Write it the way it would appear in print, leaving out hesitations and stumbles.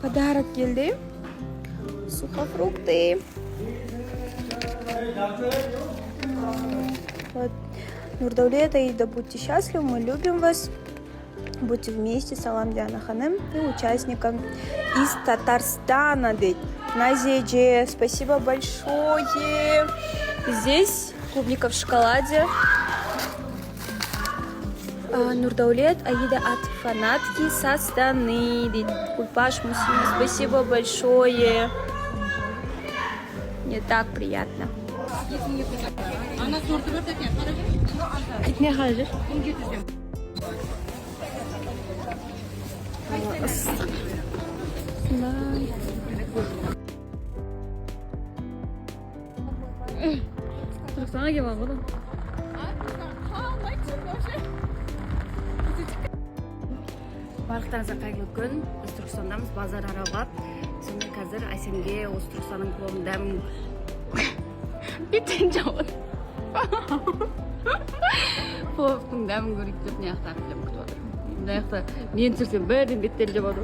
Подарок келді. Сухофрукты. Вот. Нурдаулет, Аида, будьте счастливы, мы любим вас. Будьте вместе, салам Диана Ханым и участникам из Татарстана. Назеже, спасибо большое. Здесь клубника в шоколаде. Нурдаулет, Аида от фанатки с Астаны. Кульпаш Мусина, спасибо большое. Мне так приятно. Түркістанға келіп алғыр. Барлықтарыңызға қайырлы күн. Біз Түркістандамыз, базар аралап. Сонымен қазір Айсенге осы Түркістанның клубын дәмін беттен жауын. Клубтың дәмін көрейік деп, мына жақта күтіп отыр. Мына жақта мен түсірсем бәрін беттен жауады.